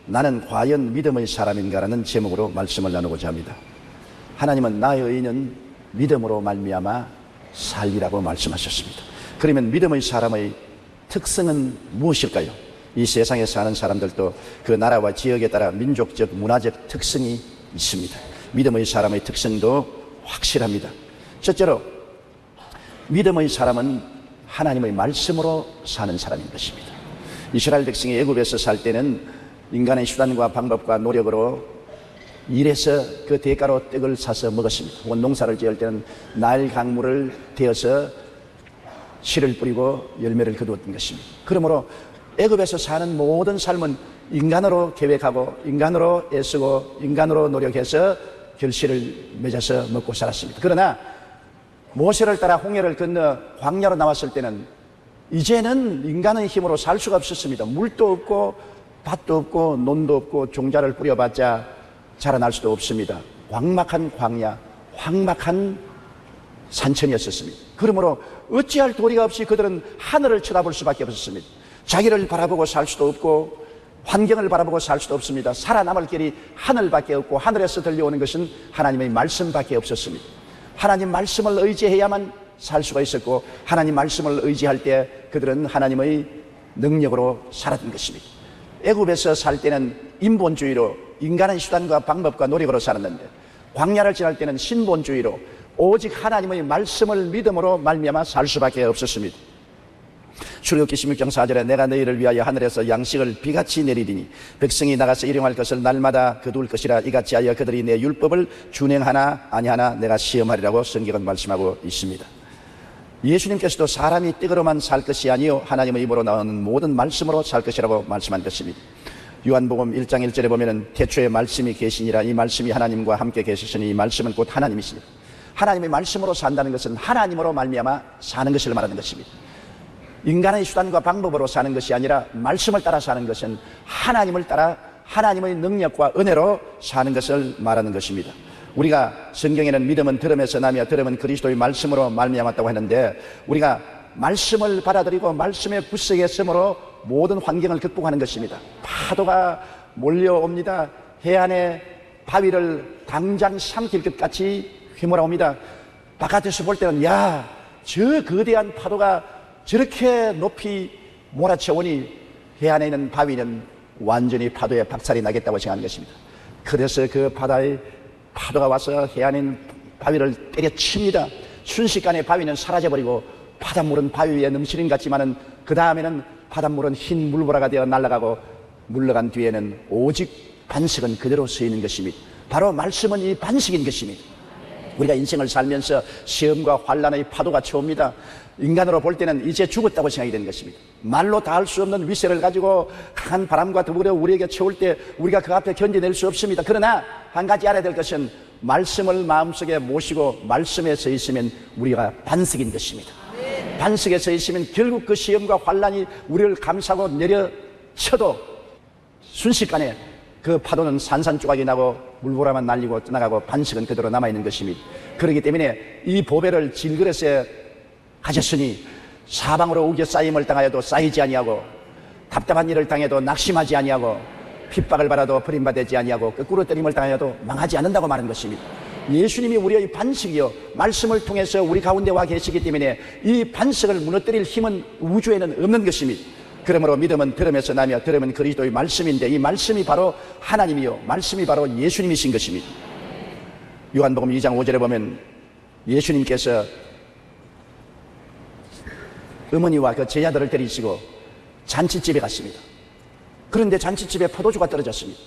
나는 과연 믿음의 사람인가라는 제목으로 말씀을 나누고자 합니다. 하나님은 나의 의인은 믿음으로 말미암아 살리라고 말씀하셨습니다. 그러면 믿음의 사람의 특성은 무엇일까요? 이 세상에 사는 사람들도 그 나라와 지역에 따라 민족적, 문화적 특성이 있습니다. 믿음의 사람의 특성도 확실합니다. 첫째로 믿음의 사람은 하나님의 말씀으로 사는 사람인 것입니다. 이스라엘 백성이 애굽에서 살 때는 인간의 수단과 방법과 노력으로 일해서 그 대가로 떡을 사서 먹었습니다. 혹은 농사를 지을 때는 나일 강물을 데워서 씨를 뿌리고 열매를 거두었던 것입니다. 그러므로 애굽에서 사는 모든 삶은 인간으로 계획하고 인간으로 애쓰고 인간으로 노력해서 결실을 맺어서 먹고 살았습니다. 그러나 모세를 따라 홍해를 건너 광야로 나왔을 때는 이제는 인간의 힘으로 살 수가 없었습니다. 물도 없고 밭도 없고 논도 없고 종자를 뿌려봤자 자라날 수도 없습니다. 광막한 광야, 황막한 산천이었습니다. 그러므로 어찌할 도리가 없이 그들은 하늘을 쳐다볼 수밖에 없었습니다. 자기를 바라보고 살 수도 없고 환경을 바라보고 살 수도 없습니다. 살아남을 길이 하늘밖에 없고 하늘에서 들려오는 것은 하나님의 말씀밖에 없었습니다. 하나님 말씀을 의지해야만 살 수가 있었고 하나님 말씀을 의지할 때 그들은 하나님의 능력으로 살았던 것입니다. 애굽에서 살 때는 인본주의로 인간의 수단과 방법과 노력으로 살았는데 광야를 지날 때는 신본주의로 오직 하나님의 말씀을 믿음으로 말미암아 살 수밖에 없었습니다. 출애굽기 16장 4절에 내가 너희를 위하여 하늘에서 양식을 비같이 내리리니 백성이 나가서 일용할 것을 날마다 거둘 것이라 이같이 하여 그들이 내 율법을 준행하나 아니하나 내가 시험하리라고 성경은 말씀하고 있습니다. 예수님께서도 사람이 떡으로만 살 것이 아니요 하나님의 입으로 나오는 모든 말씀으로 살 것이라고 말씀한 것입니다. 요한복음 1장 1절에 보면은 태초에 말씀이 계시니라 이 말씀이 하나님과 함께 계시으니 이 말씀은 곧 하나님이시니라. 하나님의 말씀으로 산다는 것은 하나님으로 말미암아 사는 것을 말하는 것입니다. 인간의 수단과 방법으로 사는 것이 아니라 말씀을 따라 사는 것은 하나님을 따라 하나님의 능력과 은혜로 사는 것을 말하는 것입니다. 우리가 성경에는 믿음은 들음에서 나며 들음은 그리스도의 말씀으로 말미암았다고 했는데 우리가 말씀을 받아들이고 말씀의 구석에 섬으로 모든 환경을 극복하는 것입니다. 파도가 몰려옵니다. 해안의 바위를 당장 삼킬 것 같이 휘몰아옵니다. 바깥에서 볼 때는 야, 저 거대한 파도가 저렇게 높이 몰아쳐오니 해안에 있는 바위는 완전히 파도에 박살이 나겠다고 생각하는 것입니다. 그래서 그 바다의 파도가 와서 해안에 있는 바위를 때려칩니다. 순식간에 바위는 사라져버리고 바닷물은 바위 위에 넘치는 것 같지만은 그 다음에는 바닷물은 흰 물보라가 되어 날아가고 물러간 뒤에는 오직 반석은 그대로 서 있는 것입니다. 바로 말씀은 이 반석인 것입니다. 우리가 인생을 살면서 시험과 환난의 파도가 쳐옵니다. 인간으로 볼 때는 이제 죽었다고 생각이 되는 것입니다. 말로 다 할 수 없는 위세를 가지고 강한 바람과 더불어 우리에게 쳐올 때 우리가 그 앞에 견뎌낼 수 없습니다. 그러나 한 가지 알아야 될 것은 말씀을 마음속에 모시고 말씀에 서 있으면 우리가 반석인 것입니다. 반석에 서 있으면 결국 그 시험과 환난이 우리를 감싸고 내려쳐도 순식간에 그 파도는 산산조각이 나고 물보라만 날리고 떠나가고 반석은 그대로 남아있는 것입니다. 그렇기 때문에 이 보배를 질그릇에 가졌으니 사방으로 우겨 쌓임을 당하여도 쌓이지 아니하고 답답한 일을 당해도 낙심하지 아니하고 핍박을 받아도 버림받지 아니하고 거꾸로 때림을 당하여도 망하지 않는다고 말한 것입니다. 예수님이 우리의 반석이요 말씀을 통해서 우리 가운데 와 계시기 때문에 이 반석을 무너뜨릴 힘은 우주에는 없는 것입니다. 그러므로 믿음은 들음에서 나며 들음은 그리스도의 말씀인데 이 말씀이 바로 하나님이요 말씀이 바로 예수님이신 것입니다. 요한복음 2장 5절에 보면 예수님께서 어머니와 그 제자들을 데리시고 잔치집에 갔습니다. 그런데 잔치집에 포도주가 떨어졌습니다.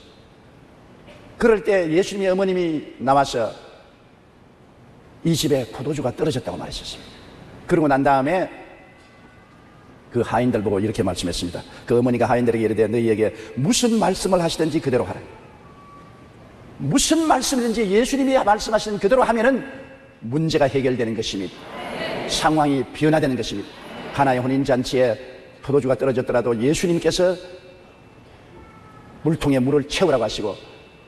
그럴 때 예수님의 어머님이 나와서 이 집에 포도주가 떨어졌다고 말했었습니다. 그러고 난 다음에 그 하인들 보고 이렇게 말씀했습니다. 그 어머니가 하인들에게 이르되 너희에게 무슨 말씀을 하시든지 그대로 하라. 무슨 말씀이든지 예수님이 말씀하시는 그대로 하면은 문제가 해결되는 것입니다. 상황이 변화되는 것입니다. 하나의 혼인잔치에 포도주가 떨어졌더라도 예수님께서 물통에 물을 채우라고 하시고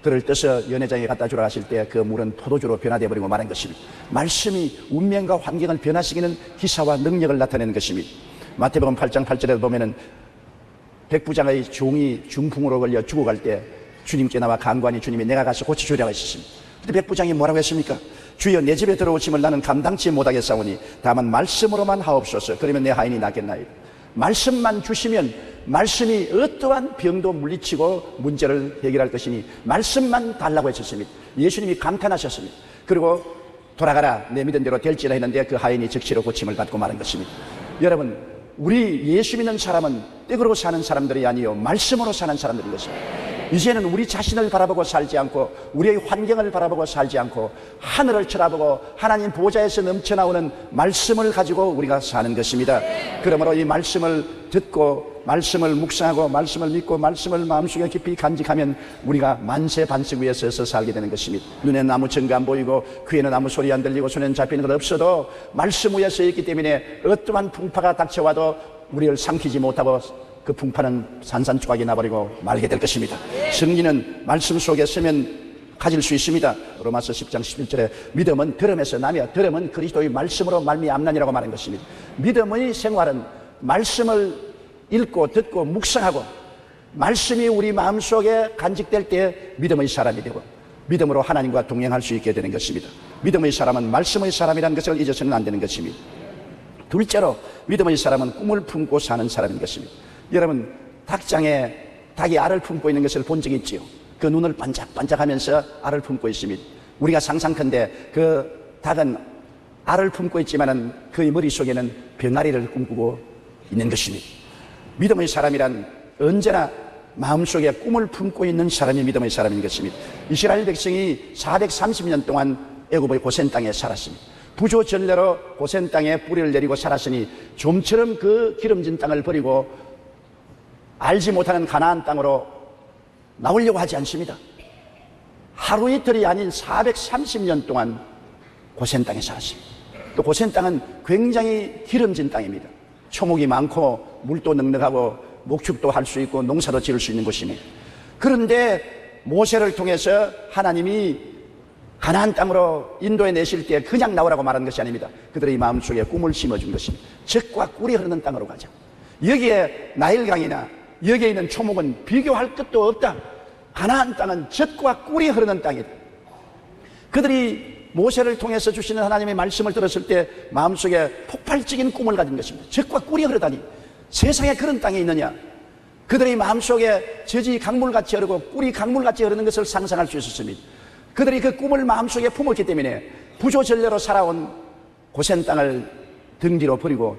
그를 떠서 연회장에 갖다 주라 하실 때 그 물은 포도주로 변화되어 버리고 말한 것입니다. 말씀이 운명과 환경을 변화시키는 기사와 능력을 나타내는 것입니다. 마태복음 8장 8절에 보면은 백부장의 종이 중풍으로 걸려 죽어갈 때 주님께 나와 간구하니 주님이 내가 가서 고쳐주리라고 하셨습니다. 근데 백부장이 뭐라고 했습니까? 주여 내 집에 들어오심을 나는 감당치 못하겠사오니 다만 말씀으로만 하옵소서. 그러면 내 하인이 낫겠나이다. 말씀만 주시면 말씀이 어떠한 병도 물리치고 문제를 해결할 것이니 말씀만 달라고 했었습니다. 예수님이 감탄하셨습니다. 그리고 돌아가라 내 믿은 대로 될지라 했는데 그 하인이 즉시로 고침을 받고 마는 것입니다. 여러분, 우리 예수 믿는 사람은 떡으로 사는 사람들이 아니요 말씀으로 사는 사람들인 것입니다. 이제는 우리 자신을 바라보고 살지 않고 우리의 환경을 바라보고 살지 않고 하늘을 쳐다보고 하나님 보좌에서 넘쳐나오는 말씀을 가지고 우리가 사는 것입니다. 그러므로 이 말씀을 듣고 말씀을 묵상하고 말씀을 믿고 말씀을 마음속에 깊이 간직하면 우리가 만세 반석 위에 서서 살게 되는 것입니다. 눈에는 아무 증거 안 보이고 귀에는 아무 소리 안 들리고 손에는 잡히는 것 없어도 말씀 위에 서 있기 때문에 어떠한 풍파가 닥쳐와도 우리를 삼키지 못하고 그 풍파는 산산조각이 나버리고 말게 될 것입니다. 승리는 말씀 속에 서면 가질 수 있습니다. 로마서 10장 11절에 믿음은 들음에서 나며 들음은 그리스도의 말씀으로 말미암나니라고 말한 것입니다. 믿음의 생활은 말씀을 읽고 듣고 묵상하고 말씀이 우리 마음속에 간직될 때 믿음의 사람이 되고 믿음으로 하나님과 동행할 수 있게 되는 것입니다. 믿음의 사람은 말씀의 사람이라는 것을 잊어서는 안 되는 것입니다. 둘째로 믿음의 사람은 꿈을 품고 사는 사람인 것입니다. 여러분, 닭이 알을 품고 있는 것을 본 적이 있지요. 그 눈을 반짝반짝하면서 알을 품고 있습니다. 우리가 상상컨대 그 닭은 알을 품고 있지만은 그의 머릿속에는 병아리를 꿈꾸고 있는 것입니다. 믿음의 사람이란 언제나 마음속에 꿈을 품고 있는 사람이 믿음의 사람인 것입니다. 이스라엘 백성이 430년 동안 애굽의 고센 땅에 살았습니다. 부조전례로 고센 땅에 뿌리를 내리고 살았으니 좀처럼 그 기름진 땅을 버리고 알지 못하는 가나안 땅으로 나오려고 하지 않습니다. 하루 이틀이 아닌 430년 동안 고센 땅에 살았습니다. 또 고센 땅은 굉장히 기름진 땅입니다. 초목이 많고 물도 넉넉하고 목축도 할 수 있고 농사도 지을 수 있는 곳입니다. 그런데 모세를 통해서 하나님이 가나안 땅으로 인도해 내실 때 그냥 나오라고 말한 것이 아닙니다. 그들의 마음속에 꿈을 심어준 것입니다. 젖과 꿀이 흐르는 땅으로 가자. 여기에 나일강이나 여기에 있는 초목은 비교할 것도 없다. 가나안 땅은 젖과 꿀이 흐르는 땅이다. 그들이 모세를 통해서 주시는 하나님의 말씀을 들었을 때 마음속에 폭발적인 꿈을 가진 것입니다. 젖과 꿀이 흐르다니 세상에 그런 땅이 있느냐. 그들의 마음속에 젖이 강물같이 흐르고 꿀이 강물같이 흐르는 것을 상상할 수 있었습니다. 그들이 그 꿈을 마음속에 품었기 때문에 부조전례로 살아온 고센 땅을 등 뒤로 버리고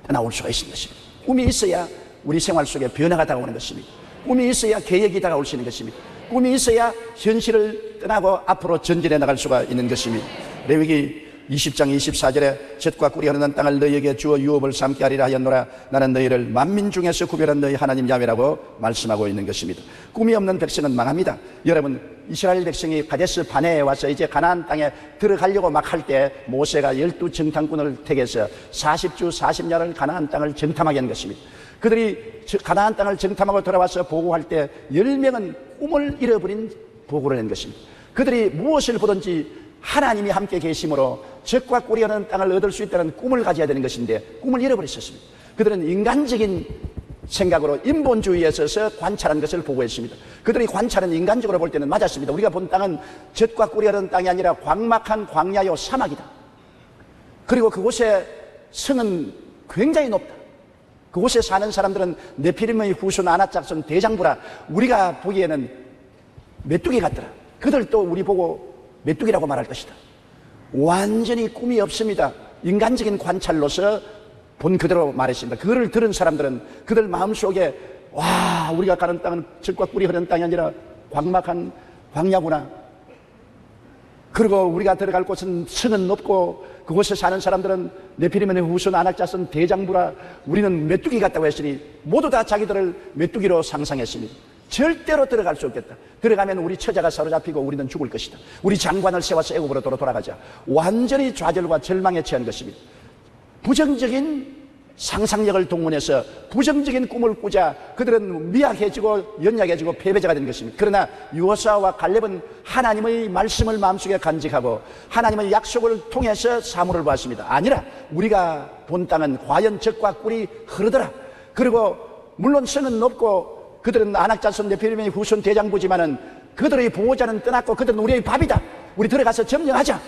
떠나올 수가 있는 것입니다. 꿈이 있어야 우리 생활 속에 변화가 다가오는 것입니다. 꿈이 있어야 계획이 다가올 수 있는 것입니다. 꿈이 있어야 현실을 떠나고 앞으로 전진해 나갈 수가 있는 것입니다. 레위기 20장 24절에 젖과 꿀이 흐르는 땅을 너희에게 주어 유업을 삼게 하리라 하였노라. 나는 너희를 만민 중에서 구별한 너희 하나님 야훼라고 말씀하고 있는 것입니다. 꿈이 없는 백성은 망합니다. 여러분, 이스라엘 백성이 가데스 바네에 와서 이제 가나안 땅에 들어가려고 막 할 때 모세가 12정탐꾼을 택해서 40주 40야를 가나안 땅을 정탐하게 한 것입니다. 그들이 가나안 땅을 정탐하고 돌아와서 보고할 때 10명은 꿈을 잃어버린 보고를 한 것입니다. 그들이 무엇을 보든지 하나님이 함께 계심으로 젖과 꿀이 흐르는 땅을 얻을 수 있다는 꿈을 가져야 되는 것인데 꿈을 잃어버렸었습니다. 그들은 인간적인 생각으로 인본주의에 있어서 관찰한 것을 보고했습니다. 그들이 관찰은 인간적으로 볼 때는 맞았습니다. 우리가 본 땅은 젖과 꿀이 흐르는 땅이 아니라 광막한 광야요 사막이다. 그리고 그곳에 성은 굉장히 높다. 그곳에 사는 사람들은 네피림의 후손 아낙작손 대장부라 우리가 보기에는 메뚜기 같더라. 그들도 우리 보고 메뚜기라고 말할 것이다. 완전히 꿈이 없습니다. 인간적인 관찰로서 본 그대로 말했습니다. 그를 들은 사람들은 그들 마음속에 와, 우리가 가는 땅은 젖과 꿀이 흐르는 땅이 아니라 광막한 광야구나. 그리고 우리가 들어갈 곳은 성은 높고 그곳에 사는 사람들은 네피림의 후손 아낙자손 대장부라 우리는 메뚜기 같다고 했으니 모두 다 자기들을 메뚜기로 상상했습니다. 절대로 들어갈 수 없겠다. 들어가면 우리 처자가 사로잡히고 우리는 죽을 것이다. 우리 장관을 세워서 애굽으로 돌아가자. 완전히 좌절과 절망에 처한 것입니다. 부정적인 상상력을 동원해서 부정적인 꿈을 꾸자 그들은 미약해지고 연약해지고 패배자가 된 것입니다. 그러나 여호수아와 갈렙은 하나님의 말씀을 마음속에 간직하고 하나님의 약속을 통해서 사물을 보았습니다. 아니라 우리가 본 땅은 과연 젖과 꿀이 흐르더라. 그리고 물론 성은 높고 그들은 안악자손 네피림의 후손 대장부지만은 그들의 보호자는 떠났고 그들은 우리의 밥이다. 우리 들어가서 점령하자.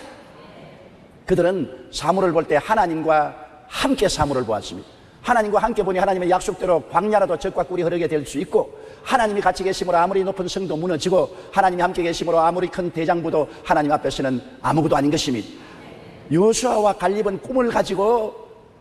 그들은 사물을 볼 때 하나님과 함께 사물을 보았습니다. 하나님과 함께 보니 하나님의 약속대로 광야라도 젖과 꿀이 흐르게 될 수 있고, 하나님이 같이 계심으로 아무리 높은 성도 무너지고, 하나님이 함께 계심으로 아무리 큰 대장부도 하나님 앞에서는 아무것도 아닌 것입니다. 여호수아와 갈렙은 꿈을 가지고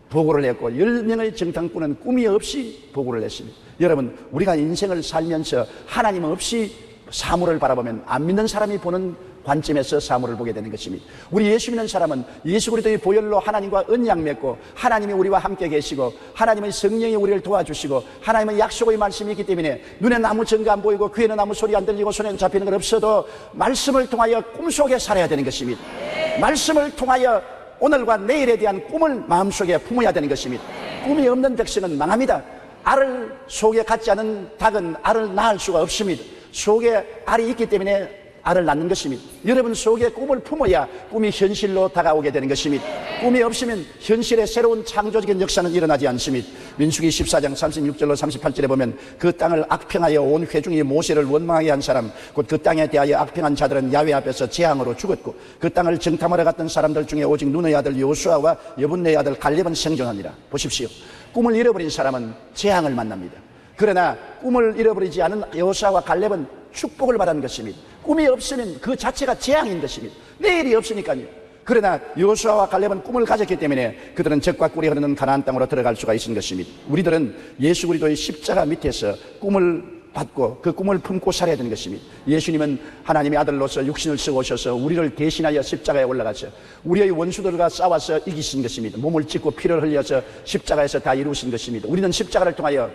보고를 했고 10명의 정탐꾼은 꿈이 없이 보고를 했습니다. 여러분, 우리가 인생을 살면서 하나님 없이 사물을 바라보면 안 믿는 사람이 보는 관점에서 사물을 보게 되는 것입니다. 우리 예수 믿는 사람은 예수 그리스도의 보혈로 하나님과 언약 맺고, 하나님이 우리와 함께 계시고, 하나님의 성령이 우리를 도와주시고, 하나님의 약속의 말씀이 있기 때문에 눈에는 아무 증거 안 보이고 귀에는 아무 소리 안 들리고 손에는 잡히는 건 없어도 말씀을 통하여 꿈속에 살아야 되는 것입니다. 말씀을 통하여 오늘과 내일에 대한 꿈을 마음속에 품어야 되는 것입니다. 꿈이 없는 백성은 망합니다. 알을 속에 갖지 않은 닭은 알을 낳을 수가 없습니다. 속에 알이 있기 때문에 알을 낳는 것입니다. 여러분 속에 꿈을 품어야 꿈이 현실로 다가오게 되는 것입니다. 꿈이 없으면 현실의 새로운 창조적인 역사는 일어나지 않습니다. 민수기 14장 36절로 38절에 보면 그 땅을 악평하여 온 회중이 모세를 원망하게 한 사람, 곧 그 땅에 대하여 악평한 자들은 야훼 앞에서 재앙으로 죽었고, 그 땅을 정탐하러 갔던 사람들 중에 오직 눈의 아들 여호수아와 여분네의 아들 갈렙은 생존하니라. 보십시오. 꿈을 잃어버린 사람은 재앙을 만납니다. 그러나 꿈을 잃어버리지 않은 여호수아와 갈렙은 축복을 받은 것입니다. 꿈이 없으면 그 자체가 재앙인 것입니다. 내일이 없으니까요. 그러나 여호수아와 갈렙은 꿈을 가졌기 때문에 그들은 젖과 꿀이 흐르는 가나안 땅으로 들어갈 수가 있는 것입니다. 우리들은 예수 그리스도의 십자가 밑에서 꿈을 받고 그 꿈을 품고 살아야 되는 것입니다. 예수님은 하나님의 아들로서 육신을 쓰고 오셔서 우리를 대신하여 십자가에 올라가서 우리의 원수들과 싸워서 이기신 것입니다. 몸을 찢고 피를 흘려서 십자가에서 다 이루신 것입니다. 우리는 십자가를 통하여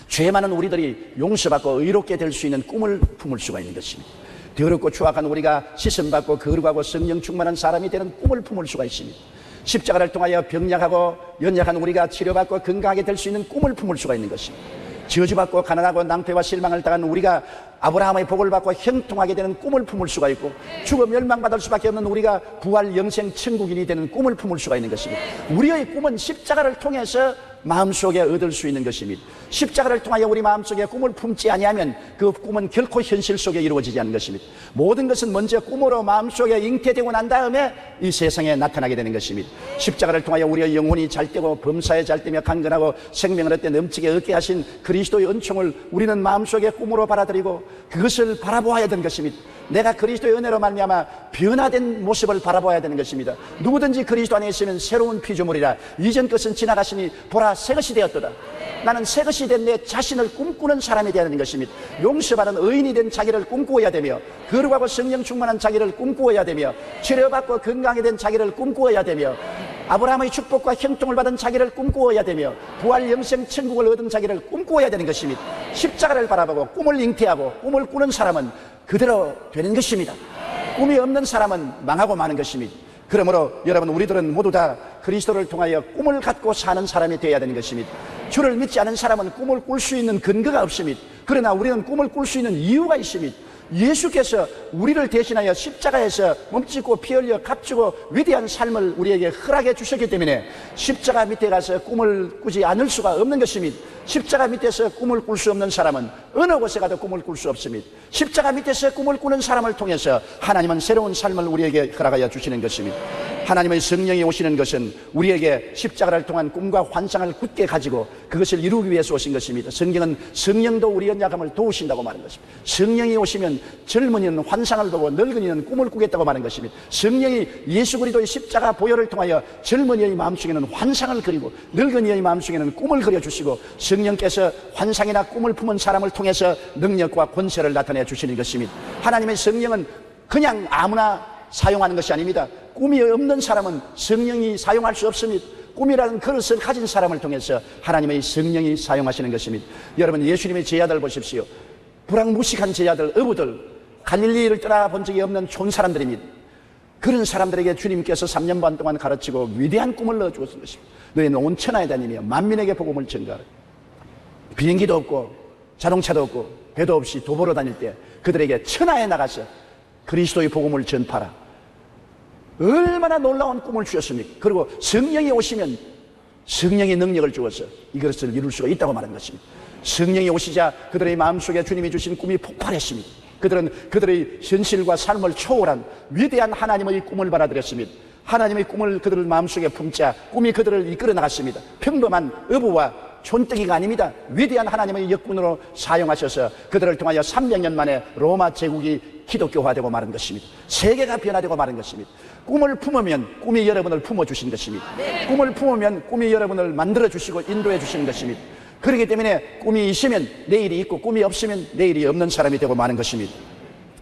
죄 많은 우리들이 용서받고 의롭게 될 수 있는 꿈을 품을 수가 있는 것입니다. 더럽고 추악한 우리가 씻음받고 거룩하고 성령 충만한 사람이 되는 꿈을 품을 수가 있습니다. 십자가를 통하여 병약하고 연약한 우리가 치료받고 건강하게 될 수 있는 꿈을 품을 수가 있는 것입니다. 저주받고 가난하고 낭패와 실망을 당한 우리가 아브라함의 복을 받고 형통하게 되는 꿈을 품을 수가 있고, 죽어 멸망받을 수밖에 없는 우리가 부활 영생 천국인이 되는 꿈을 품을 수가 있는 것입니다. 우리의 꿈은 십자가를 통해서 마음속에 얻을 수 있는 것입니다. 십자가를 통하여 우리 마음속에 꿈을 품지 아니하면 그 꿈은 결코 현실 속에 이루어지지 않는 것입니다. 모든 것은 먼저 꿈으로 마음속에 잉태되고 난 다음에 이 세상에 나타나게 되는 것입니다. 십자가를 통하여 우리의 영혼이 잘되고 범사에 잘되며 강건하고 생명을 얻게 넘치게 얻게 하신 그리스도의 은총을 우리는 마음속에 꿈으로 받아들이고 그것을 바라보아야 되는 것입니다. 내가 그리스도의 은혜로 말미암아 변화된 모습을 바라봐야 되는 것입니다. 누구든지 그리스도 안에 있으면 새로운 피조물이라. 이전 것은 지나갔으니 보라 새 것이 되었도다. 나는 새 것이 된 내 자신을 꿈꾸는 사람이 되어야 되는 것입니다. 용서받은 의인이 된 자기를 꿈꾸어야 되며, 거룩하고 성령 충만한 자기를 꿈꾸어야 되며, 치료받고 건강이 된 자기를 꿈꾸어야 되며, 아브라함의 축복과 형통을 받은 자기를 꿈꾸어야 되며, 부활 영생 천국을 얻은 자기를 꿈꾸어야 되는 것입니다. 십자가를 바라보고 꿈을 잉태하고 꿈을 꾸는 사람은 그대로 되는 것입니다. 꿈이 없는 사람은 망하고 마는 것입니다. 그러므로 여러분, 우리들은 모두 다 그리스도를 통하여 꿈을 갖고 사는 사람이 되어야 되는 것입니다. 주를 믿지 않은 사람은 꿈을 꿀 수 있는 근거가 없습니다. 그러나 우리는 꿈을 꿀 수 있는 이유가 있습니다. 예수께서 우리를 대신하여 십자가에서 몸짓고 피 흘려 값지고 위대한 삶을 우리에게 허락해 주셨기 때문에 십자가 밑에 가서 꿈을 꾸지 않을 수가 없는 것입니다. 십자가 밑에서 꿈을 꿀 수 없는 사람은 어느 곳에 가도 꿈을 꿀 수 없습니다. 십자가 밑에서 꿈을 꾸는 사람을 통해서 하나님은 새로운 삶을 우리에게 허락하여 주시는 것입니다. 하나님의 성령이 오시는 것은 우리에게 십자가를 통한 꿈과 환상을 굳게 가지고 그것을 이루기 위해서 오신 것입니다. 성경은 성령도 우리 연약함을 도우신다고 말하는 것입니다. 성령이 오시면 젊은이는 환상을 보고 늙은이는 꿈을 꾸겠다고 말하는 것입니다. 성령이 예수 그리스도의 십자가 보혈을 통하여 젊은이의 마음속에는 환상을 그리고 늙은이의 마음속에는 꿈을 그려주시고, 성령께서 환상이나 꿈을 품은 사람을 통해서 능력과 권세를 나타내 주시는 것입니다. 하나님의 성령은 그냥 아무나 사용하는 것이 아닙니다. 꿈이 없는 사람은 성령이 사용할 수 없습니다. 꿈이라는 그릇을 가진 사람을 통해서 하나님의 성령이 사용하시는 것입니다. 여러분, 예수님의 제자들 보십시오. 불황무식한 제자들, 어부들, 갈릴리를 떠나본 적이 없는 촌 사람들입니다. 그런 사람들에게 주님께서 3년 반 동안 가르치고 위대한 꿈을 넣어주었던 것입니다. 너희는 온 천하에 다니며 만민에게 복음을 전가하라. 비행기도 없고 자동차도 없고 배도 없이 도보로 다닐 때 그들에게 천하에 나가서 그리스도의 복음을 전파라. 얼마나 놀라운 꿈을 주셨습니까? 그리고 성령이 오시면 성령의 능력을 주어서 이것을 이룰 수가 있다고 말하는 것입니다. 성령이 오시자 그들의 마음속에 주님이 주신 꿈이 폭발했습니다. 그들은 그들의 현실과 삶을 초월한 위대한 하나님의 꿈을 받아들였습니다. 하나님의 꿈을 그들 마음속에 품자 꿈이 그들을 이끌어 나갔습니다. 평범한 어부와 촌뜨기가 아닙니다. 위대한 하나님의 역군으로 사용하셔서 그들을 통하여 300년 만에 로마 제국이 기독교화되고 마는 것입니다. 세계가 변화되고 마는 것입니다. 꿈을 품으면 꿈이 여러분을 품어주신 것입니다. 꿈을 품으면 꿈이 여러분을 만들어주시고 인도해 주시는 것입니다. 그렇기 때문에 꿈이 있으면 내일이 있고 꿈이 없으면 내일이 없는 사람이 되고 마는 것입니다.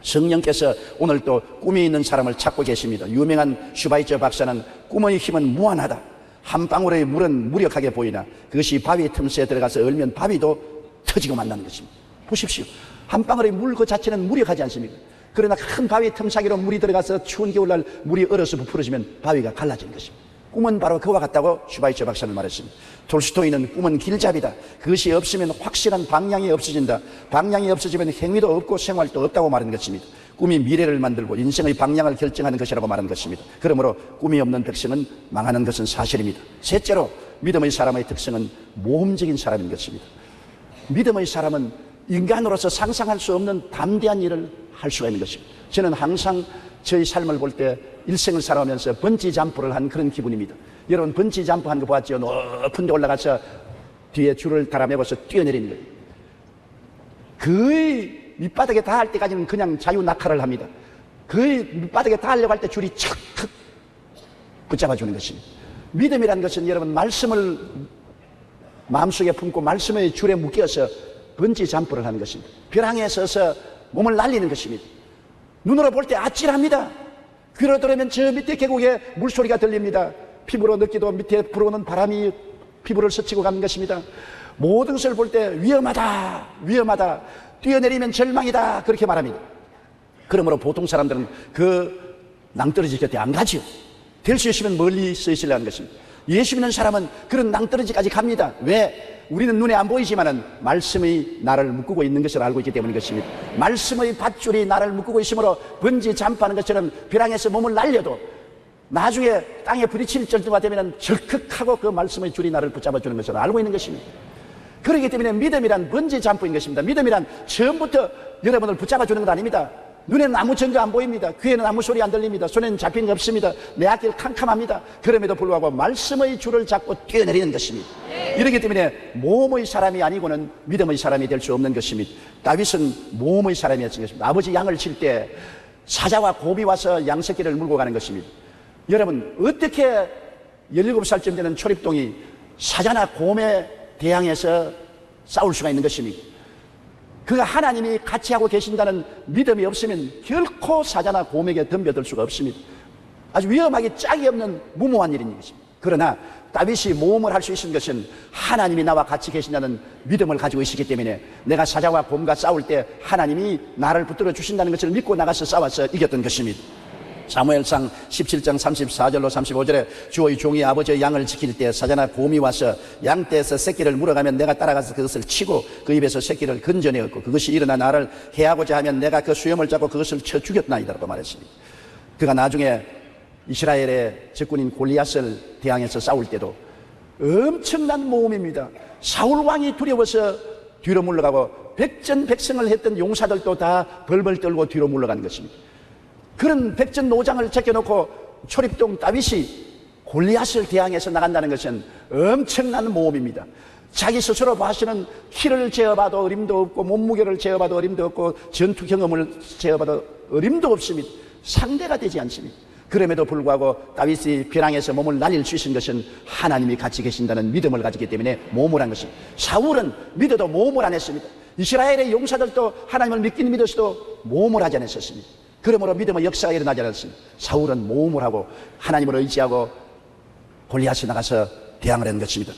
성령께서 오늘 또 꿈이 있는 사람을 찾고 계십니다. 유명한 슈바이처 박사는 꿈의 힘은 무한하다. 한 방울의 물은 무력하게 보이나 그것이 바위 틈새에 들어가서 얼면 바위도 터지고 만나는 것입니다. 보십시오. 한 방울의 물 그 자체는 무력하지 않습니까? 그러나 큰 바위 틈사기로 물이 들어가서 추운 겨울날 물이 얼어서 부풀어지면 바위가 갈라지는 것입니다. 꿈은 바로 그와 같다고 슈바이처 박사는 말했습니다. 톨스토이는 꿈은 길잡이다. 그것이 없으면 확실한 방향이 없어진다. 방향이 없어지면 행위도 없고 생활도 없다고 말한 것입니다. 꿈이 미래를 만들고 인생의 방향을 결정하는 것이라고 말한 것입니다. 그러므로 꿈이 없는 백성은 망하는 것은 사실입니다. 셋째로 믿음의 사람의 특성은 모험적인 사람인 것입니다. 믿음의 사람은 인간으로서 상상할 수 없는 담대한 일을 할 수가 있는 것입니다. 저는 항상 저희 삶을 볼 때 일생을 살아가면서 번지 점프를 한 그런 기분입니다. 여러분 번지 점프 한 거 보았죠? 높은 데 올라가서 뒤에 줄을 달아매고서 뛰어내리는 거예요. 거의 밑바닥에 닿을 때까지는 그냥 자유 낙하를 합니다. 거의 밑바닥에 닿으려고 할 때 줄이 척 붙잡아주는 것입니다. 믿음이라는 것은 여러분 말씀을 마음속에 품고 말씀의 줄에 묶여서 번지 점프를 하는 것입니다. 벼랑에 서서 몸을 날리는 것입니다. 눈으로 볼 때 아찔합니다. 귀로 들으면 저 밑에 계곡에 물소리가 들립니다. 피부로 느끼도 밑에 불어오는 바람이 피부를 스치고 가는 것입니다. 모든 것을 볼 때 위험하다, 위험하다, 뛰어내리면 절망이다, 그렇게 말합니다. 그러므로 보통 사람들은 그 낭떠러지 곁에 안 가지요. 될 수 있으면 멀리 서 있으려는 것입니다. 예수 믿는 사람은 그런 낭떠러지까지 갑니다. 왜? 우리는 눈에 안 보이지만은 말씀이 나를 묶고 있는 것을 알고 있기 때문인 것입니다. 말씀의 밧줄이 나를 묶고 있으므로 번지 잠파하는 것처럼 벼랑에서 몸을 날려도 나중에 땅에 부딪힐 정도가 되면 절컥하고 그 말씀의 줄이 나를 붙잡아주는 것을 알고 있는 것입니다. 그렇기 때문에 믿음이란 번지 점프인 것입니다. 믿음이란 처음부터 여러분을 붙잡아주는 것 아닙니다. 눈에는 아무 증거 안 보입니다. 귀에는 아무 소리 안 들립니다. 손에는 잡힌 게 없습니다. 내 앞길 캄캄합니다. 그럼에도 불구하고 말씀의 줄을 잡고 뛰어내리는 것입니다. 이렇기 때문에 모험의 사람이 아니고는 믿음의 사람이 될 수 없는 것입니다. 다윗은 모험의 사람이었던 것입니다. 아버지 양을 칠 때 사자와 곰이 와서 양 새끼를 물고 가는 것입니다. 여러분 어떻게 17살쯤 되는 초립동이 사자나 곰에 대항해서 싸울 수가 있는 것입니까? 그가 하나님이 같이 하고 계신다는 믿음이 없으면 결코 사자나 곰에게 덤벼들 수가 없습니다. 아주 위험하기 짝이 없는 무모한 일인 것입니다. 그러나 다윗이 모험을 할 수 있는 것은 하나님이 나와 같이 계신다는 믿음을 가지고 있었기 때문에 내가 사자와 곰과 싸울 때 하나님이 나를 붙들어 주신다는 것을 믿고 나가서 싸워서 이겼던 것입니다. 사무엘상 17장 34절로 35절에 주의 종이 아버지의 양을 지킬 때 사자나 곰이 와서 양떼에서 새끼를 물어가면 내가 따라가서 그것을 치고 그 입에서 새끼를 건져내었고 그것이 일어나 나를 해하고자 하면 내가 그 수염을 잡고 그것을 쳐 죽였나이다 라고 말했습니다. 그가 나중에 이스라엘의 적군인 골리앗을 대항해서 싸울 때도 엄청난 모험입니다. 사울 왕이 두려워서 뒤로 물러가고 백전백승을 했던 용사들도 다 벌벌 떨고 뒤로 물러가는 것입니다. 그런 백전노장을 제껴놓고 초립동 다윗이 골리앗을 대항해서 나간다는 것은 엄청난 모험입니다. 자기 스스로 봐서는 키를 재어봐도 어림도 없고 몸무게를 재어봐도 어림도 없고 전투 경험을 재어봐도 어림도 없습니다. 상대가 되지 않습니다. 그럼에도 불구하고 다윗이 벼랑에서 몸을 날릴 수 있는 것은 하나님이 같이 계신다는 믿음을 가지기 때문에 모험을 한 것입니다. 사울은 믿어도 모험을 안 했습니다. 이스라엘의 용사들도 하나님을 믿긴 믿었어도 모험을 하지 않았습니다. 그러므로 믿음의 역사가 일어나지 않았습니다. 사울은 모험을 하고 하나님을 의지하고 골리앗에 나가서 대항을 한 것입니다.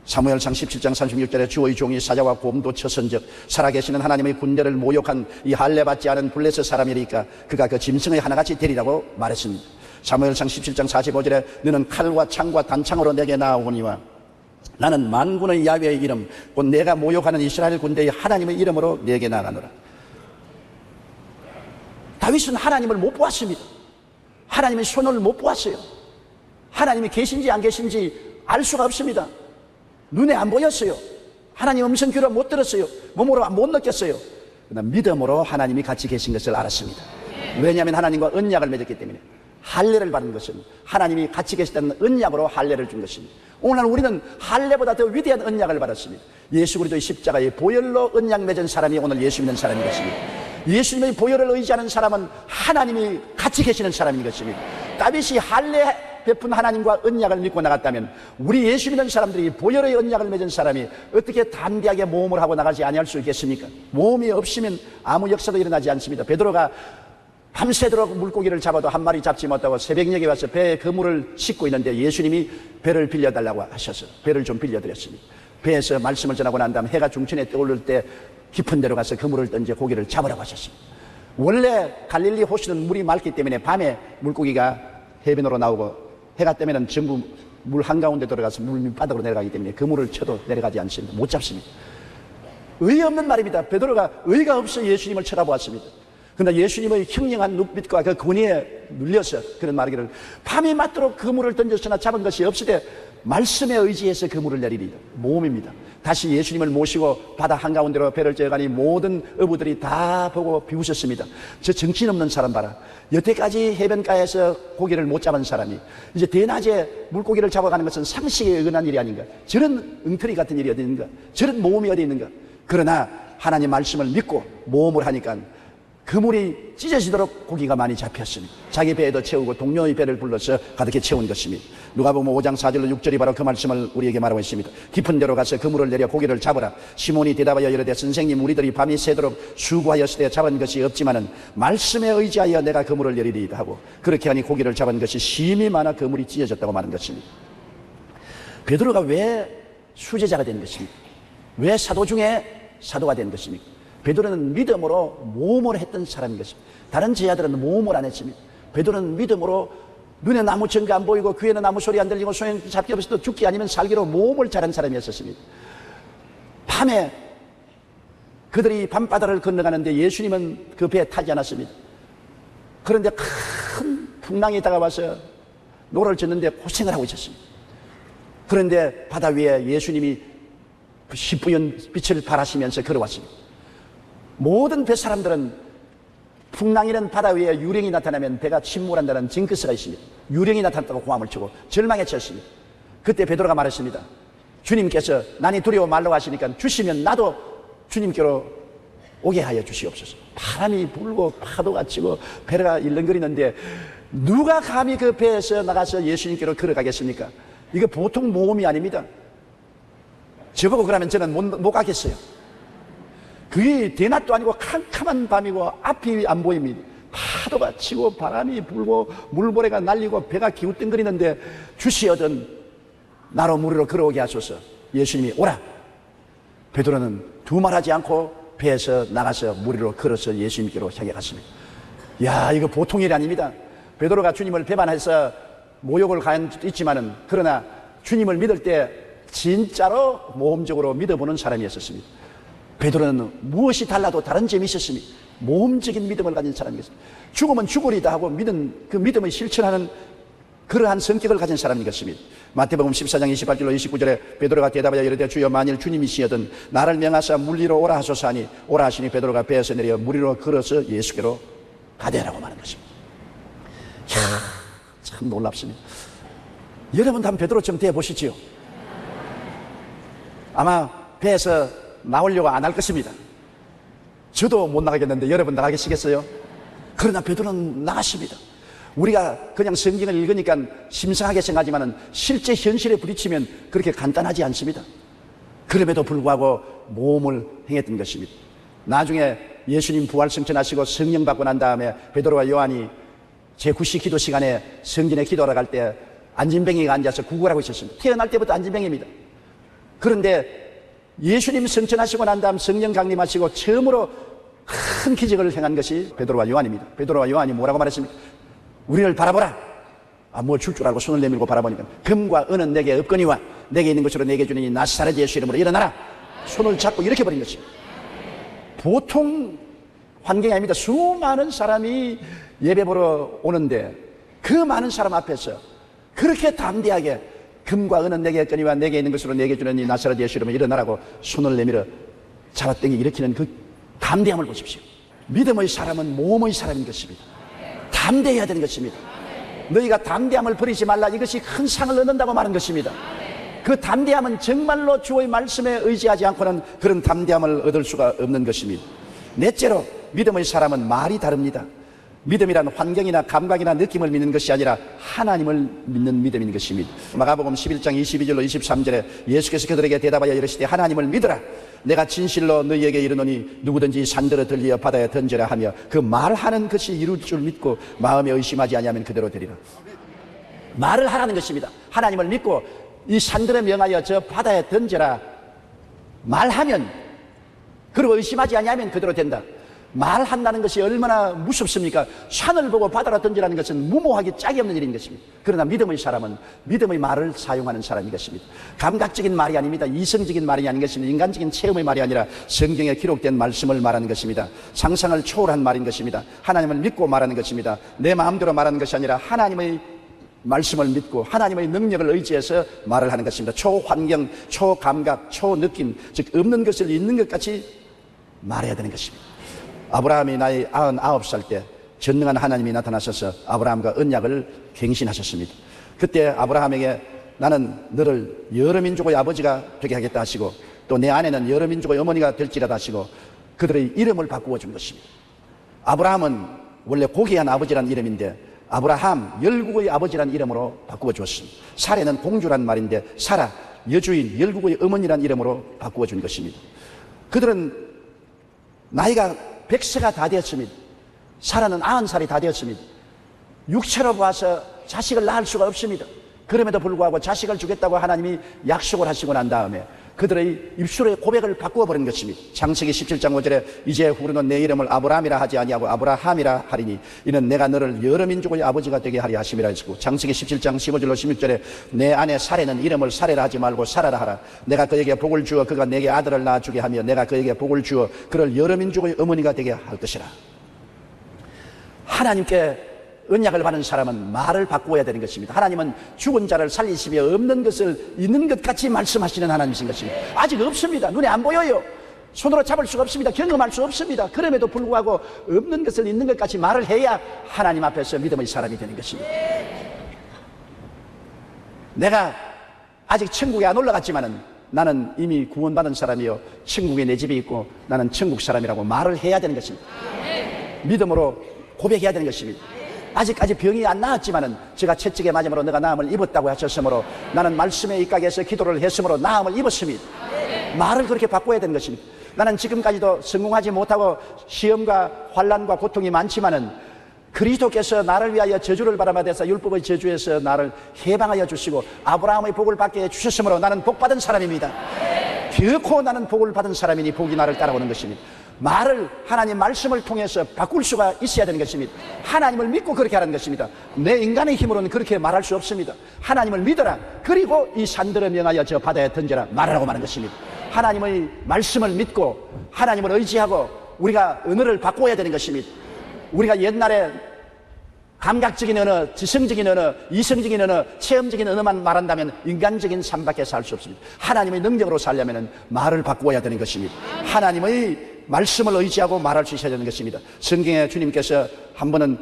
사무엘상 17장 36절에 주의 종이 사자와 곰도 쳐선즉 살아계시는 하나님의 군대를 모욕한 이 할례받지 않은 블레셋 사람이니까 그가 그 짐승의 하나같이 되리라고 말했습니다. 사무엘상 17장 45절에 너는 칼과 창과 단창으로 내게 나아오거니와 나는 만군의 야훼의 이름 곧 내가 모욕하는 이스라엘 군대의 하나님의 이름으로 내게 나아가노라. 다윗은 하나님을 못 보았습니다. 하나님의 손을 못 보았어요. 하나님이 계신지 안 계신지 알 수가 없습니다. 눈에 안 보였어요. 하나님 음성 귀로 못 들었어요. 몸으로 못 느꼈어요. 그러나 믿음으로 하나님이 같이 계신 것을 알았습니다. 왜냐하면 하나님과 언약을 맺었기 때문에. 할례를 받은 것은 하나님이 같이 계시다는 언약으로 할례를 준 것입니다. 오늘 우리는 할례보다 더 위대한 언약을 받았습니다. 예수 그리스도의 십자가의 보혈로 언약 맺은 사람이 오늘 예수 믿는 사람인 것입니다. 예수님의 보혈을 의지하는 사람은 하나님이 같이 계시는 사람인 것입니다. 다윗이 할례 베푼 하나님과 언약을 믿고 나갔다면 우리 예수 믿는 사람들이 보혈의 언약을 맺은 사람이 어떻게 담대하게 모험을 하고 나가지 아니할 수 있겠습니까? 모험이 없으면 아무 역사도 일어나지 않습니다. 베드로가 밤새도록 물고기를 잡아도 한 마리 잡지 못하고 새벽녘에 와서 배에 그물을 싣고 있는데 예수님이 배를 빌려달라고 하셔서 배를 좀 빌려드렸습니다. 배에서 말씀을 전하고 난 다음 해가 중천에 떠오를 때 깊은 데로 가서 그물을 던져 고기를 잡으라고 하셨습니다. 원래 갈릴리 호수는 물이 맑기 때문에 밤에 물고기가 해변으로 나오고 해가 뜨면 전부 물 한가운데 들어가서 물 밑바닥으로 내려가기 때문에 그물을 쳐도 내려가지 않습니다. 못 잡습니다. 의의 없는 말입니다. 베드로가 의가 없어 예수님을 쳐다보았습니다. 그러나 예수님의 형령한 눈빛과 그 권위에 눌려서 그런 말이기를 밤이 맞도록 그물을 던졌으나 잡은 것이 없을 때 말씀에 의지해서 그물을 내리리다. 모험입니다. 다시 예수님을 모시고 바다 한가운데로 배를 쬐어가니 모든 어부들이 다 보고 비웃었습니다. 저 정신없는 사람 봐라. 여태까지 해변가에서 고기를 못 잡은 사람이 이제 대낮에 물고기를 잡아가는 것은 상식에 어긋난 일이 아닌가. 저런 엉터리 같은 일이 어디 있는가. 저런 모험이 어디 있는가. 그러나 하나님 말씀을 믿고 모험을 하니까 그물이 찢어지도록 고기가 많이 잡혔으니 자기 배에도 채우고 동료의 배를 불러서 가득히 채운 것입니다. 누가복음 5장 4절로 6절이 바로 그 말씀을 우리에게 말하고 있습니다. 깊은 데로 가서 그물을 내려 고기를 잡으라. 시몬이 대답하여 이르되 선생님 우리들이 밤이 새도록 수고하였을 때 잡은 것이 없지만은 말씀에 의지하여 내가 그물을 내리리이다 하고 그렇게 하니 고기를 잡은 것이 심히 많아 그물이 찢어졌다고 말한 것입니다. 베드로가 왜 수제자가 된 것입니까? 왜 사도 중에 사도가 된 것입니까? 베드로는 믿음으로 모험을 했던 사람인 것입니다. 다른 제자들은 모험을 안 했습니다. 베드로는 믿음으로 눈에 나무 전가 안 보이고 귀에는 아무 소리 안 들리고 소용 잡기 없어도 죽기 아니면 살기로 모험을 잘한 사람이었습니다. 밤에 그들이 밤바다를 건너가는데 예수님은 그 배에 타지 않았습니다. 그런데 큰 풍랑이 다가와서 노를 젓는데 고생을 하고 있었습니다. 그런데 바다 위에 예수님이 그 시뿌연 빛을 발하시면서 걸어왔습니다. 모든 배 사람들은 풍랑이는 바다 위에 유령이 나타나면 배가 침몰한다는 징크스가 있습니다. 유령이 나타났다고 고함을 치고 절망에 처했습니다. 그때 베드로가 말했습니다. 주님께서 난이 두려워 말라고 하시니까 주시면 나도 주님께로 오게 하여 주시옵소서. 바람이 불고 파도가 치고 배가 일렁거리는데 누가 감히 그 배에서 나가서 예수님께로 걸어가겠습니까? 이거 보통 모험이 아닙니다. 저보고 그러면 저는 못 가겠어요. 그게 대낮도 아니고 캄캄한 밤이고 앞이 안 보입니다. 파도가 치고 바람이 불고 물보레가 날리고 배가 기웃등거리는데 주시어든 나로 무리로 걸어오게 하소서. 예수님이 오라. 베드로는 두말하지 않고 배에서 나가서 무리로 걸어서 예수님께로 향해 갔습니다. 야, 이거 보통 일이 아닙니다. 베드로가 주님을 배반해서 모욕을 가한 수도 있지만은 그러나 주님을 믿을 때 진짜로 모험적으로 믿어보는 사람이었습니다. 베드로는 무엇이 달라도 다른 점이 있었습니다. 모험적인 믿음을 가진 사람이었습니다. 죽으면 죽으리다 하고 그 믿음을 실천하는 그러한 성격을 가진 사람인 것입니다. 마태복음 14장 28절로 29절에 베드로가 대답하여 이르되 주여 만일 주님이시여든 나를 명하사 물 위로 오라 하소서 하니 오라 하시니 베드로가 배에서 내려 물 위로 걸어서 예수께로 가되라고 말하는 것입니다. 이야, 참 놀랍습니다. 여러분도 한번 베드로처럼 되어보시지요. 아마 배에서 나오려고 안 할 것입니다. 저도 못 나가겠는데 여러분 나가겠시겠어요? 그러나 베드로는 나갔습니다. 우리가 그냥 성경을 읽으니까 심상하게 생각하지만 실제 현실에 부딪히면 그렇게 간단하지 않습니다. 그럼에도 불구하고 모험을 행했던 것입니다. 나중에 예수님 부활 승천하시고 성령 받고 난 다음에 베드로와 요한이 제9시 기도 시간에 성전에 기도하러 갈 때 안진뱅이가 앉아서 구걸하고 있었습니다. 태어날 때부터 안진뱅이입니다. 그런데 예수님 승천하시고 난 다음 성령 강림하시고 처음으로 큰 기적을 행한 것이 베드로와 요한입니다. 베드로와 요한이 뭐라고 말했습니까? 우리를 바라보라. 뭘 줄 줄 알고 손을 내밀고 바라보니까 금과 은은 내게 없거니와 내게 있는 것으로 내게 주니 나사렛 예수 이름으로 일어나라. 손을 잡고 이렇게 버린 것입니다. 보통 환경이 아닙니다. 수많은 사람이 예배 보러 오는데 그 많은 사람 앞에서 그렇게 담대하게 금과 은은 내게 있거니와 내게 있는 것으로 내게 주는 이 나사렛 예수 이름으로 일어나라고 손을 내밀어 잡아당겨 일으키는 그 담대함을 보십시오. 믿음의 사람은 모험의 사람인 것입니다. 담대해야 되는 것입니다. 너희가 담대함을 버리지 말라, 이것이 큰 상을 얻는다고 말한 것입니다. 그 담대함은 정말로 주의 말씀에 의지하지 않고는 그런 담대함을 얻을 수가 없는 것입니다. 넷째로 믿음의 사람은 말이 다릅니다. 믿음이란 환경이나 감각이나 느낌을 믿는 것이 아니라 하나님을 믿는 믿음인 것입니다. 마가복음 11장 22절로 23절에 예수께서 그들에게 대답하여 이르시되 하나님을 믿으라. 내가 진실로 너희에게 이르노니 누구든지 산들을 들리어 바다에 던지라 하며 그 말하는 것이 이룰 줄 믿고 마음에 의심하지 아니하면 그대로 되리라. 말을 하라는 것입니다. 하나님을 믿고 이 산들에 명하여 저 바다에 던져라 말하면, 그리고 의심하지 아니하면 그대로 된다. 말한다는 것이 얼마나 무섭습니까? 산을 보고 바다로 던지라는 것은 무모하기 짝이 없는 일인 것입니다. 그러나 믿음의 사람은 믿음의 말을 사용하는 사람인 것입니다. 감각적인 말이 아닙니다. 이성적인 말이 아닌 것입니다. 인간적인 체험의 말이 아니라 성경에 기록된 말씀을 말하는 것입니다. 상상을 초월한 말인 것입니다. 하나님을 믿고 말하는 것입니다. 내 마음대로 말하는 것이 아니라 하나님의 말씀을 믿고 하나님의 능력을 의지해서 말을 하는 것입니다. 초환경, 초감각, 초느낌, 즉 없는 것을 있는 것 같이 말해야 되는 것입니다. 아브라함이 나이 99살 때 전능한 하나님이 나타나셔서 아브라함과 언약을 갱신하셨습니다. 그때 아브라함에게 나는 너를 여러 민족의 아버지가 되게 하겠다 하시고 또 내 아내는 여러 민족의 어머니가 될지라다 하시고 그들의 이름을 바꾸어 준 것입니다. 아브라함은 원래 고귀한 아버지란 이름인데 아브라함, 열국의 아버지란 이름으로 바꾸어 주었습니다. 사례는 공주란 말인데 사라, 여주인, 열국의 어머니란 이름으로 바꾸어 준 것입니다. 그들은 나이가 100세가 다 되었습니다. 사라는 90살이 다 되었습니다. 육체로 봐서 자식을 낳을 수가 없습니다. 그럼에도 불구하고 자식을 주겠다고 하나님이 약속을 하시고 난 다음에 그들의 입술의 고백을 바꾸어 버린 것입니다. 창세기 17장 5절에 이제 후로는 내 이름을 아브라함이라 하지 아니하고 아브라함이라 하리니 이는 내가 너를 여러 민족의 아버지가 되게 하리 하심이라 했고, 창세기 17장 15절로 16절에 내 아내 사레는 이름을 사레라 하지 말고 사라라 하라. 내가 그에게 복을 주어 그가 내게 아들을 낳아주게 하며 내가 그에게 복을 주어 그를 여러 민족의 어머니가 되게 할 것이라. 하나님께 언약을 받은 사람은 말을 바꾸어야 되는 것입니다. 하나님은 죽은 자를 살리시며 없는 것을 있는 것 같이 말씀하시는 하나님이신 것입니다. 아직 없습니다. 눈에 안 보여요. 손으로 잡을 수가 없습니다. 경험할 수 없습니다. 그럼에도 불구하고 없는 것을 있는 것 같이 말을 해야 하나님 앞에서 믿음의 사람이 되는 것입니다. 내가 아직 천국에 안 올라갔지만은 나는 이미 구원받은 사람이요 천국에 내 집이 있고 나는 천국 사람이라고 말을 해야 되는 것입니다. 믿음으로 고백해야 되는 것입니다. 아직까지 병이 안 나았지만은 제가 채찍에 맞음으로 내가 나음을 입었다고 하셨으므로 나는 말씀에 입각해서 기도를 했으므로 나음을 입었습니다. 말을 그렇게 바꿔야 되는 것입니다. 나는 지금까지도 성공하지 못하고 시험과 환난과 고통이 많지만은 그리스도께서 나를 위하여 저주를 받아서 율법의 저주에서 나를 해방하여 주시고 아브라함의 복을 받게 해주셨으므로 나는 복받은 사람입니다. 결코 나는 복을 받은 사람이니 복이 나를 따라오는 것입니다. 말을 하나님 말씀을 통해서 바꿀 수가 있어야 되는 것입니다. 하나님을 믿고 그렇게 하라는 것입니다. 내 인간의 힘으로는 그렇게 말할 수 없습니다. 하나님을 믿어라. 그리고 이 산들을 명하여 저 바다에 던져라 말하라고 말하는 것입니다. 하나님의 말씀을 믿고 하나님을 의지하고 우리가 언어를 바꿔야 되는 것입니다. 우리가 옛날에 감각적인 언어, 지성적인 언어, 이성적인 언어, 체험적인 언어만 말한다면 인간적인 삶밖에 살 수 없습니다. 하나님의 능력으로 살려면 말을 바꾸어야 되는 것입니다. 하나님의 말씀을 의지하고 말할 수 있어야 되는 것입니다. 성경에 주님께서 한 번은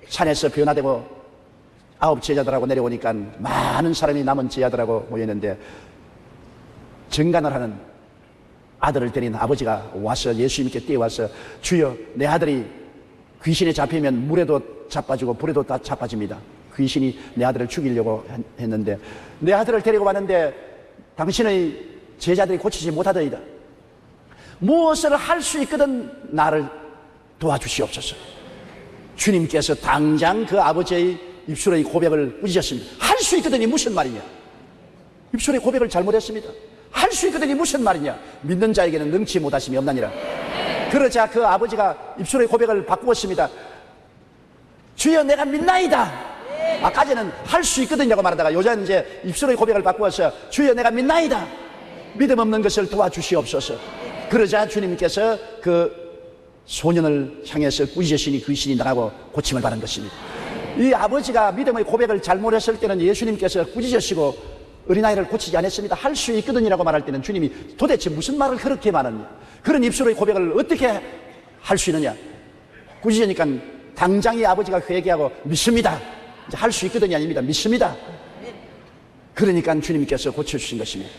산에서 변화되고 9 제자들하고 내려오니까 많은 사람이 남은 제자들하고 모였는데 정간을 하는 아들을 데린 아버지가 와서 예수님께 뛰어와서 주여 내 아들이 귀신에 잡히면 물에도 자빠지고 불에도 다 자빠집니다. 귀신이 내 아들을 죽이려고 했는데 내 아들을 데리고 왔는데 당신의 제자들이 고치지 못하더이다. 무엇을 할 수 있거든 나를 도와주시옵소서. 주님께서 당장 그 아버지의 입술의 고백을 꾸짖으셨습니다. 할 수 있거든이 무슨 말이냐? 입술의 고백을 잘못했습니다. 할 수 있거든이 무슨 말이냐? 믿는 자에게는 능치 못하심이 없나니라. 그러자 그 아버지가 입술의 고백을 바꾸었습니다. 주여 내가 믿나이다. 아까지는 할 수 있거든이라고 말하다가 요새는 이제 입술의 고백을 바꾸어서 주여 내가 믿나이다. 믿음 없는 것을 도와주시옵소서. 그러자 주님께서 그 소년을 향해서 꾸짖으시니 귀신이 나가고 고침을 받은 것입니다. 이 아버지가 믿음의 고백을 잘못했을 때는 예수님께서 꾸짖으시고 어린아이를 고치지 않았습니다. 할 수 있거든이라고 말할 때는 주님이 도대체 무슨 말을 그렇게 말하느냐, 그런 입술의 고백을 어떻게 할 수 있느냐. 꾸짖으니까 당장 이 아버지가 회개하고 믿습니다. 이제 할 수 있거든이 아닙니다. 믿습니다. 그러니까 주님께서 고쳐주신 것입니다.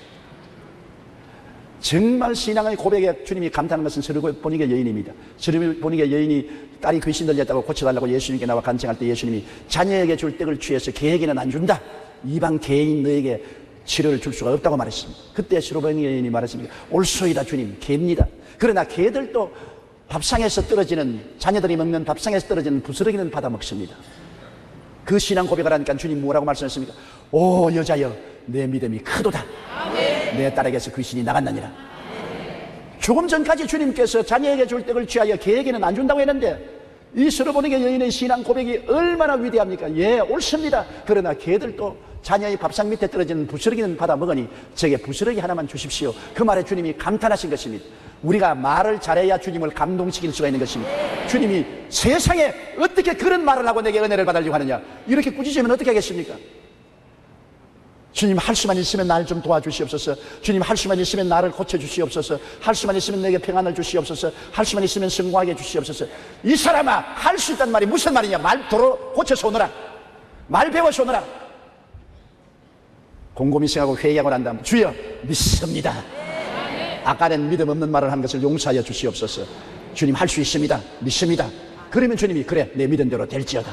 정말 신앙의 고백에 주님이 감탄하는 것은 서르보니게 여인입니다. 서르보니게 여인이 딸이 귀신 들렸다고 고쳐달라고 예수님께 나와 간청할 때 예수님이 자녀에게 줄 떡을 취해서 개에게는 안 준다. 이방 개인 너에게 치료를 줄 수가 없다고 말했습니다. 그때 서르보니게 여인이 말했습니다. 옳소이다 주님, 개입니다. 그러나 개들도 밥상에서 떨어지는, 자녀들이 먹는 밥상에서 떨어지는 부스러기는 받아 먹습니다. 그 신앙 고백을 하니까 주님 뭐라고 말씀하셨습니까? 오 여자여, 내 믿음이 크도다. 내 딸에게서 귀신이 나갔느니라. 조금 전까지 주님께서 자녀에게 줄 떡을 취하여 개에게는 안 준다고 했는데, 이 서르보니게 여인의 신앙 고백이 얼마나 위대합니까? 예, 옳습니다. 그러나 개들도 자녀의 밥상 밑에 떨어지는 부스러기는 받아 먹으니 저에게 부스러기 하나만 주십시오. 그 말에 주님이 감탄하신 것입니다. 우리가 말을 잘해야 주님을 감동시킬 수가 있는 것입니다. 주님이 세상에 어떻게 그런 말을 하고 내게 은혜를 받으려고 하느냐, 이렇게 꾸짖으면 어떻게 하겠습니까? 주님 할 수만 있으면 날 좀 도와주시옵소서. 주님 할 수만 있으면 나를 고쳐주시옵소서. 할 수만 있으면 내게 평안을 주시옵소서. 할 수만 있으면 성공하게 해주시옵소서. 이 사람아, 할 수 있다는 말이 무슨 말이냐? 말 도로 고쳐서 오너라. 말 배워서 오너라. 곰곰이 생각하고 회의하고 난 다음 주여 믿습니다. 아까는 믿음 없는 말을 한 것을 용서하여 주시옵소서. 주님 할 수 있습니다. 믿습니다. 그러면 주님이 그래 내 믿은 대로 될지어다.